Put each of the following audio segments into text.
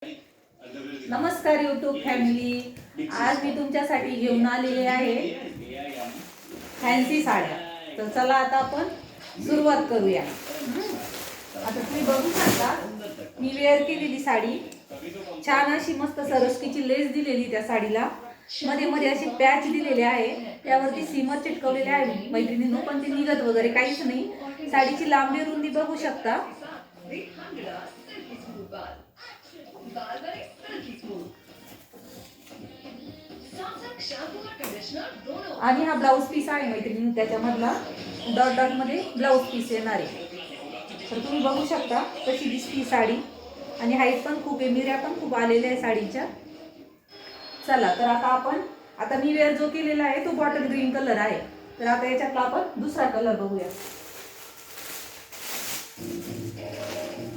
नमस्कार YouTube family. आज मी तुमच्यासाठी घेऊन आलेले आहे फॅन्सी साड्या. तर चला आता आपण सुरुवात करूया. आता तुम्ही बघू शकता मी वेअर केलेली साडी. छान अशी मस्त सरस्कीची लेस दिलेली त्या साडीला. मध्ये मध्ये अशी पॅच दिलेली आहे, त्यावरती सीमर चिटकवलेले आहे मैत्रिणींनो. पण ते निघत वगैरे काहीच नाही. साडीची लांबी रुंदी बघू शकता. आणि हा ब्लाउज पीस आहे मैत्रिणी, त्याच्यामधला डॉट डॉट मध्ये ब्लाउज पीस येणार आहे. तर तुम्ही बघू शकता कशी दिसती साडी. आणि हाईट पण खूप आहे, मिऱ्या पण खूप आलेल्या आहे साडीच्या. चला तर आता मी वेअर जो केलेला आहे तो बॉटल ग्रीन कलर आहे. तर आता याच्यातला आपण दुसरा कलर बघूया.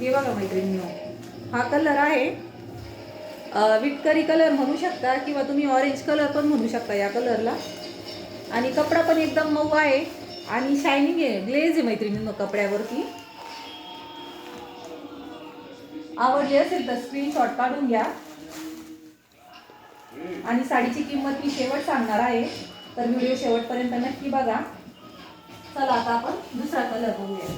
हे बघा मैत्रिणींनो, हा कलर आहे विटकरी कलर म्हणू शकता, किंवा तुम्ही ऑरेंज कलर पण म्हणू शकता या कलरला. आणि कपडा पण एकदम मऊ आहे आणि शायनिंग आहे, ग्लेज आहे मैत्रिणींनो कपड्यावरती. आवडली असेल तर स्क्रीनशॉट काढून घ्या. आणि साडीची किंमत मी शेवट सांगणार आहे, तर व्हिडिओ शेवटपर्यंत नक्की बघा. चला आता आपण दुसरा कलर बघूया.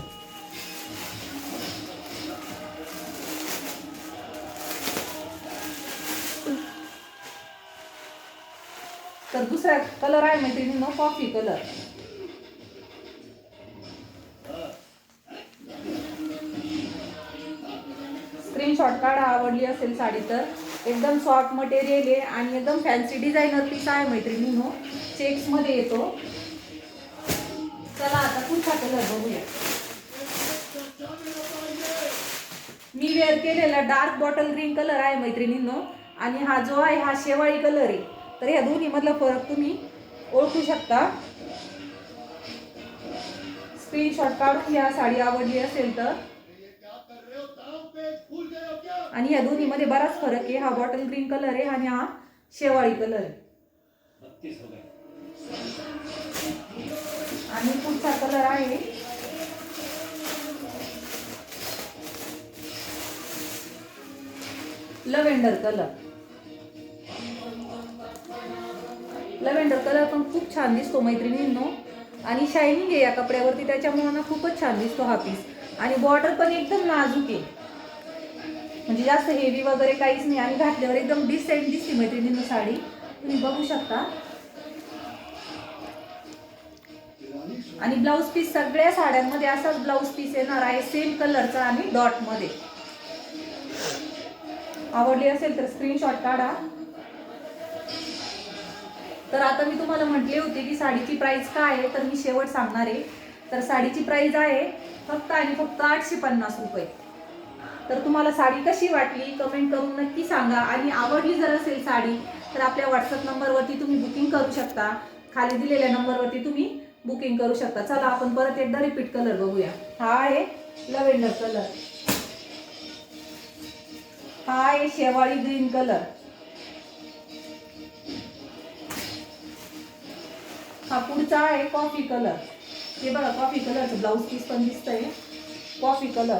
तर दुसरा कलर आहे मैत्रिणींनो कॉफी कलर. स्क्रीनशॉट काढा आवडली असेल साडी तर. एकदम सॉफ्ट मटेरियल आहे आणि एकदम फॅन्सी डिझायनर पीस आहे मैत्रिणींनो. चेक्स मध्ये येतो. चला आता पुढचा कलर बघूया. मी वेअर केलेला डार्क बॉटल ग्रीन कलर आहे मैत्रिणींनो. आणि हा जो आहे हा शेवाळी कलर आहे. तर या दोन्ही मधला फरक तुम्ही ओळखू शकता. स्क्रीनशॉट काढून घ्या साडी आवडली असेल तर. आणि या दोन्ही मध्ये बराच फरक आहे. हा बॉटल ग्रीन कलर आहे आणि हा शेवाळी कलर आहे. आणि पुढचा कलर आहे लव्हेंडर कलर. लव्हेंडर कलर पण खूप छान दिसतो मैत्रिणींनो. आणि शायनिंग आहे या कपड्यावरती, त्याच्यामुळे ना खूपच छान दिसतो हा पीस. आणि बॉर्डर पण एकदम नाजूक आहे, म्हणजे जास्त हेवी वगैरे काहीच नाही. आणि घातल्यावर एकदम डिसेंट दिसते मैत्रिणींनो साडी. तुम्ही बघू शकता. आणि ब्लाउज पीस सगळ्या साड्यांमध्ये असाच ब्लाउज पीस येणार आहे, सेम कलरचा आणि डॉट मध्ये. आवडली असेल तर स्क्रीनशॉट काढा. तर आता मी तुम्हाला म्हटले होते की साडीची प्राइस काय आहे, तर मी शेवट सांगणार आहे. तर साडीची प्राइस आहे फक्त आणि फक्त 850 रुपये. तर तुम्हाला साडी कशी वाटली कमेंट करून नक्की सांगा. आणि आवडली जर असेल साडी तर आपल्या व्हॉट्सअप नंबरवरती तुम्ही बुकिंग करू शकता. खाली दिलेल्या नंबरवरती तुम्ही बुकिंग करू शकता. चला आपण परत एकदा रिपीट कलर बघूया. हा आहे लव्हेंडर कलर. हा आहे शेवाळी ग्रीन कलर. हा पुढचा आहे कॉफी कलर. हे बघा कॉफी कलरचं ब्लाउज पीस पण दिसतंय, कॉफी कलर.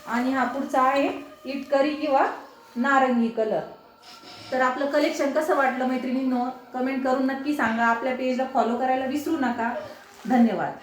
आणि हा पुढचा आहे इटकरी किंवा नारंगी कलर. तर आपलं कलेक्शन कसं वाटलं मैत्रिणींनो कमेंट करून नक्की सांगा. आपल्या पेजला फॉलो करायला विसरू नका. धन्यवाद.